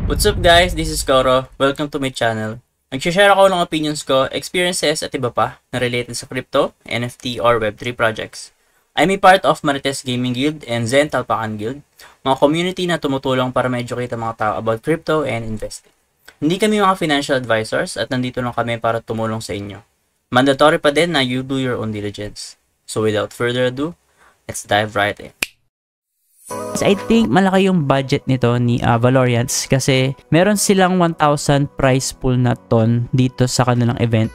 What's up guys? This is Koro. Welcome to my channel. Nag-share ako ng opinions ko, experiences at iba pa na related sa crypto, NFT or Web3 projects. I'm a part of Marites Gaming Guild and Zen Talpakan Guild, mga community na tumutulong para ma-educate ang mga tao about crypto and investing. Hindi kami mga financial advisors at nandito lang kami para tumulong sa inyo. Mandatory pa din na you do your own diligence. So without further ado, let's dive right in. I think malaki yung budget nito ni Valorians kasi meron silang 1,000 prize pool na ton dito sa kanilang event.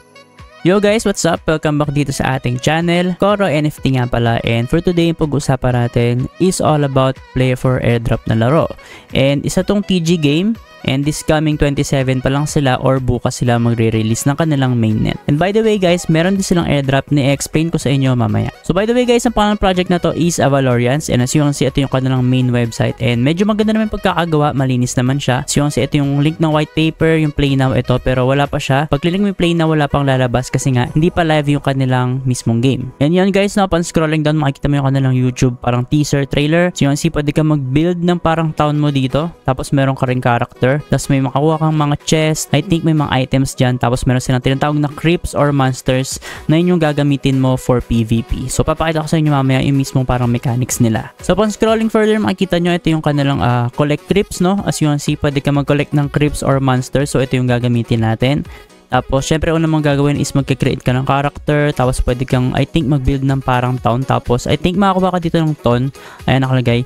Yo guys, what's up? Welcome back dito sa ating channel. Koro NFT nga pala, and for today yung pag-usapan natin is all about play for airdrop na laro. And isa tong TG game. And this coming 27 pa lang sila or bukas sila magre-release ng kanilang mainnet. And by the way guys, meron din silang airdrop na i-explain ko sa inyo mamaya. So by the way guys, ang pangalan project na to is Valorians, and as you can see, ito yung kanilang main website. And medyo maganda naman pagkakagawa, malinis naman siya. As you can see, ito yung link ng white paper, yung play now ito, pero wala pa siya. Pag click mo yung play now, wala pang lalabas kasi nga hindi pa live yung kanilang mismong game. And yan guys, no, upon scrolling down, makikita mo yung kanilang YouTube parang teaser, trailer. So you can see, pwede ka mag-build ng parang town mo dito. Tapos meron ka ring character. Tapos may makakuha kang mga chest. I think may mga items dyan. Tapos meron silang tinatawag na creeps or monsters na yun yung gagamitin mo for PvP. So papakita ko sa inyo mamaya yung mismong parang mechanics nila. So upon scrolling further, makikita nyo ito yung kanilang collect creeps, no? As you can see, pwede ka mag-collect ng creeps or monsters. So ito yung gagamitin natin. Tapos, syempre, una mong gagawin is magkikreate ka ng character. Tapos, pwede kang, I think, mag-build ng parang town. Tapos, I think, makakuha ka dito ng ton. Ayan, nakalagay.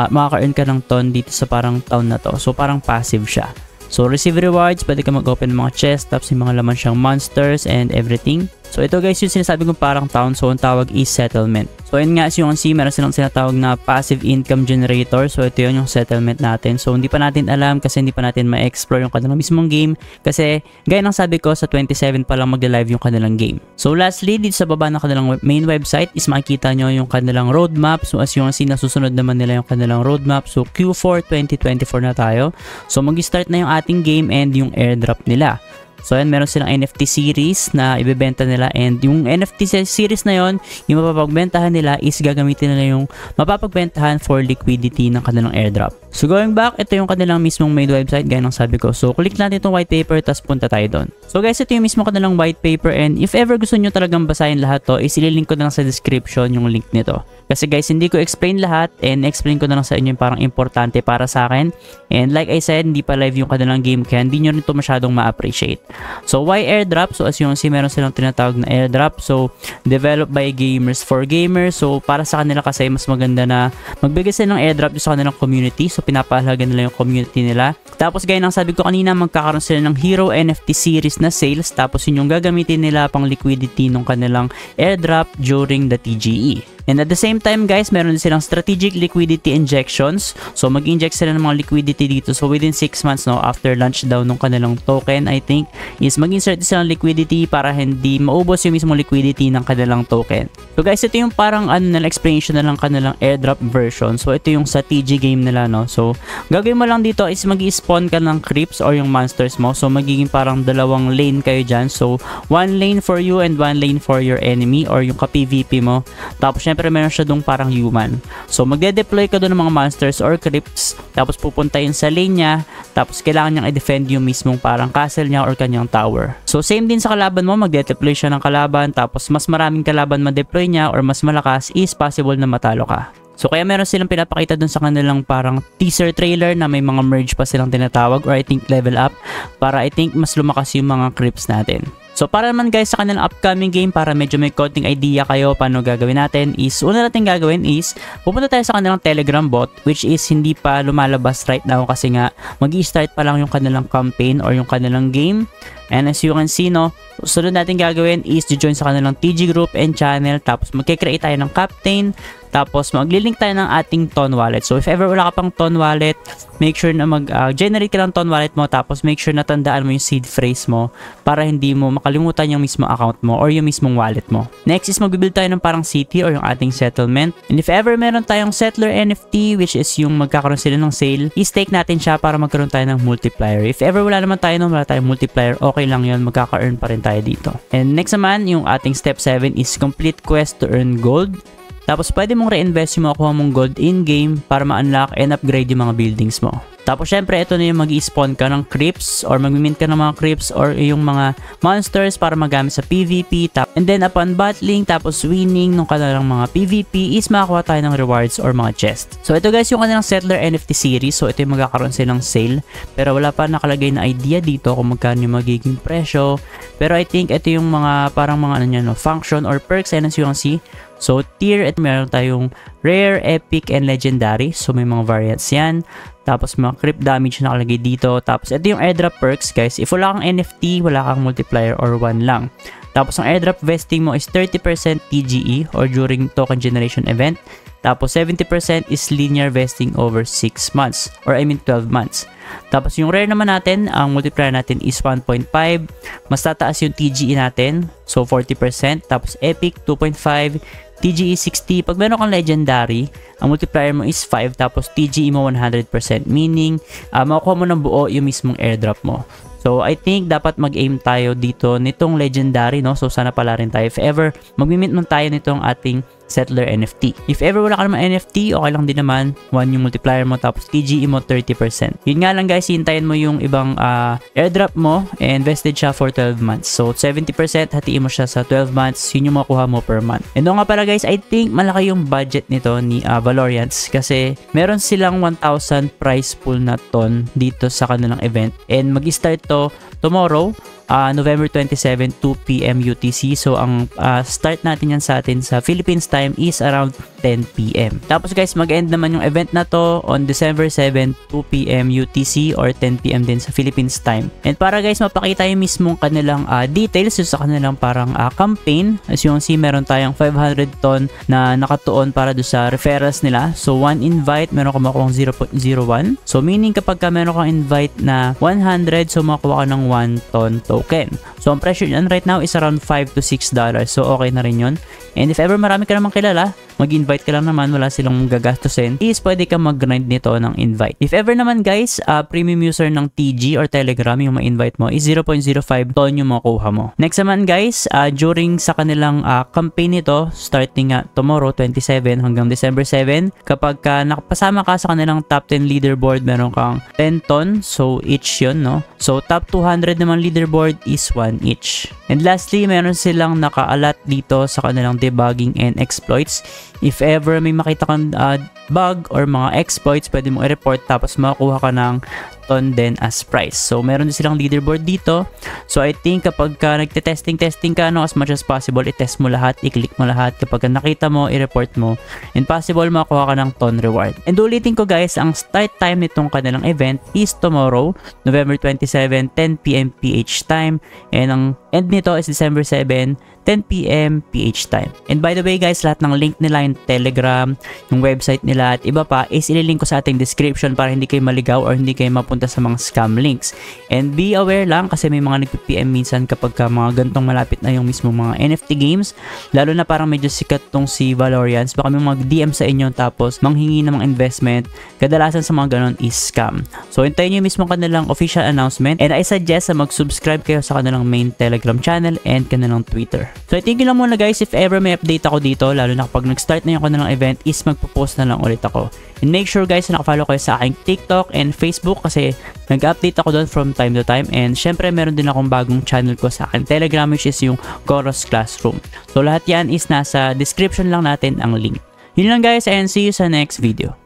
Makaka-earn ka ng ton dito sa parang town na to. So, parang passive siya. So, receive rewards. Pwede ka mag-open ng mga chests. Tapos, yung mga laman siyang monsters and everything. So, ito guys, yung sinasabi kong parang town. So, ang tawag is settlement. So, yun nga, as you can see, meron silang sinatawag na passive income generator. So, ito yun yung settlement natin. So, hindi pa natin alam kasi hindi pa natin ma-explore yung kanilang mismong game. Kasi, gaya ng sabi ko, sa 27 pa lang mag-live yung kanilang game. So, lastly, dito sa baba ng kanilang main website is makikita nyo yung kanilang roadmap. So, as you can see, nasusunod naman nila yung kanilang roadmap. So, Q4 2024 na tayo. So, mag-start na yung ating game and yung airdrop nila. So, ayan, meron silang NFT series na ibebenta nila, and yung NFT series na yon, yung mapapagbentahan nila is gagamitin nila yung mapapagbentahan for liquidity ng kanilang airdrop. So, going back, ito yung kanilang mismong main website, gaya ng sabi ko. So, click natin itong white paper, tapos punta tayo doon. So, guys, ito yung mismo kanilang white paper, and if ever gusto nyo talagang basahin lahat to, is ililink ko na lang sa description yung link nito. Kasi guys, hindi ko explain lahat, and explain ko na lang sa inyo yung parang importante para sa akin. And like I said, hindi pa live yung kanilang game, kaya hindi nyo rin ito masyadong ma-appreciate. So, why airdrop? So, as you can see, meron silang tinatawag na airdrop. So, developed by gamers for gamers. So, para sa kanila kasi mas maganda na magbigay sila ng airdrop sa kanilang community. So, pinapahalaga nila yung community nila. Tapos, gaya ng sabi ko kanina, magkakaroon sila ng Hero NFT series na sales. Tapos, yun yung gagamitin nila pang liquidity ng kanilang airdrop during the TGE. And at the same time guys, meron din silang strategic liquidity injections. So mag-inject sila ng mga liquidity dito. So within 6 months, no, after launch daw ng kanilang token, I think, is mag-insert din silang liquidity para hindi maubos yung mismo liquidity ng kanilang token. So guys, ito yung parang explanation na lang kanilang airdrop version. So ito yung sa TG game nila, no. So gagawin mo lang dito is mag-spawn ka ng creeps or yung monsters mo. So magiging parang dalawang lane kayo dyan. So one lane for you and one lane for your enemy or yung ka-PVP mo. Tapos pero meron siya dong parang human. So, magde-deploy ka doon ng mga monsters or creeps. Tapos, pupunta yun sa lane niya. Tapos, kailangan niyang i-defend yung mismong parang castle niya or kanyang tower. So, same din sa kalaban mo. Magde-deploy siya ng kalaban. Tapos, mas maraming kalaban ma-deploy niya or mas malakas is possible na matalo ka. So, kaya meron silang pinapakita dun sa kanilang parang teaser trailer na may mga merge pa silang tinatawag or I think level up para I think mas lumakas yung mga creeps natin. So, para naman guys sa kanilang upcoming game, para medyo may konting idea kayo paano gagawin natin is, una natin gagawin is, pupunta tayo sa kanilang Telegram bot, which is hindi pa lumalabas right now kasi nga mag-i-start pa lang yung kanilang campaign or yung kanilang game. And as you can see, no, sunod natin gagawin is to join sa kanilang TG group and channel, tapos magkikreate tayo ng captain, tapos maglilink tayo ng ating Ton wallet. So if ever wala ka pang Ton wallet, make sure na mag-generate ka ng Ton wallet mo, tapos make sure na tandaan mo yung seed phrase mo para hindi mo makalimutan yung mismo account mo or yung mismong wallet mo. Next is mag-build tayo ng parang city or yung ating settlement. And if ever meron tayong settler NFT, which is yung magkakaroon sila ng sale, i-stake natin siya para magkaroon tayo ng multiplier. If ever wala naman tayo wala tayong multiplier, okay lang yun, magkaka-earn pa rin tayo dito. And next naman, yung ating step 7 is complete quest to earn gold. Tapos pwede mong reinvest yung makuha mong gold in-game para ma-unlock and upgrade yung mga buildings mo. Tapos syempre ito na yung mag-i-spawn ka ng creeps or mag-mint ka ng mga creeps or yung mga monsters para magamit sa PvP. And then upon battling tapos winning ng kanilang mga PvP is makakuha tayo ng rewards or mga chest. So ito guys yung kanilang Settler NFT series. So ito yung magkakaroon silang sale. Pero wala pa nakalagay na idea dito kung magkano yung magiging presyo. Pero I think ito yung mga parang mga ano nyo, function or perks and as you can see. So tier at meron tayong rare, epic, and legendary. So may mga variants yan. Tapos mga crit damage na nakalagay dito. Tapos ito yung airdrop perks guys. If wala kang NFT, wala kang multiplier or 1 lang. Tapos ang airdrop vesting mo is 30% TGE or during token generation event. Tapos 70% is linear vesting over 6 months or I mean 12 months. Tapos yung rare naman natin, ang multiplier natin is 1.5. Mas tataas yung TGE natin. So 40%. Tapos epic 2.5. TGE 60. Pag meron kang legendary, ang multiplier mo is 5 tapos TGE mo 100%. Meaning, makukuha mo ng buo yung mismong airdrop mo. So, I think dapat mag-aim tayo dito nitong legendary, no? So, sana pala rin tayo. If ever, mag-mint man tayo nitong ating Settler NFT. If ever wala ka naman NFT, okay lang din naman. 1 yung multiplier mo tapos TGE mo 30%. Yun nga lang guys, hintayin mo yung ibang airdrop mo and vested siya for 12 months. So 70% hatiin mo siya sa 12 months, yun yung makuha mo per month. And nga pala guys, I think malaki yung budget nito ni Valoriants kasi meron silang 1,000 prize pool na ton dito sa kanilang event. And mag-start to tomorrow. November 27, 2 PM UTC. So, ang start natin yan sa atin sa Philippines time is around 10 PM. Tapos guys, mag-end naman yung event na to on December 7, 2 PM UTC or 10 PM din sa Philippines time. And para guys, mapakita yung mismong kanilang details sa kanilang parang campaign. As you can see, meron tayong 500 ton na nakatuon para do sa referrals nila. So, 1 invite, meron ka makuha 0.01. So, meaning kapag ka meron kang invite na 100, so makuha ka ng 1 ton token. So, ang presyo yan right now is around $5 to $6. So, okay na rin yun. And if ever marami ka namang kilala, mag-invite ka lang naman, wala silang gagastusin, is pwede ka mag-grind nito ng invite. If ever naman guys, premium user ng TG or Telegram, yung ma-invite mo is 0.05 ton yung makuha mo. Next naman guys, during sa kanilang campaign nito, starting tomorrow 27 hanggang December 7, kapag nakapasama ka sa kanilang top 10 leaderboard, meron kang 10 ton, so each yun, no? So top 200 naman leaderboard is 1 each. And lastly, meron silang naka-allot dito sa kanilang debugging and exploits. If ever may makita kang bug or mga exploits, pwede mo i-report tapos makakuha ka ng ton din as prize. So, meron din silang leaderboard dito. So, I think kapag nagte-testing ka, as much as possible, i-test mo lahat, i-click mo lahat. Kapag nakita mo, i-report mo. And possible, makakuha ka ng ton reward. And ulitin ko guys, ang start time nitong kanilang event is tomorrow, November 27, 10 PM PH time. And ang end nito is December 7, 10 PM PH time. And by the way guys, lahat ng link nila, yung Telegram, yung website nila at iba pa is ililink ko sa ating description para hindi kayo maligaw or hindi kayo mapunta sa mga scam links. And be aware lang kasi may mga nagpi-PM minsan kapag mga gantong malapit na yung mismo mga NFT games, lalo na parang medyo sikat tong si Valoriants, baka may mag-DM sa inyo tapos manghingi ng mga investment. Kadalasan sa mga ganon is scam. So hintayin nyo yung mismo kanilang official announcement and I suggest na mag-subscribe kayo sa kanilang main Telegram channel and kanilang Twitter. So I think yun lang muna guys, if ever may update ako dito, lalo na kapag nag-start na yung kanilang event, is magpo-post na lang ulit ako. And make sure guys na nakafollow kayo sa aking TikTok and Facebook kasi nag-update ako doon from time to time. And syempre meron din akong bagong channel ko sa aking Telegram which is yung Coros Classroom. So lahat yan is nasa description lang natin ang link. Yun lang guys and see you sa next video.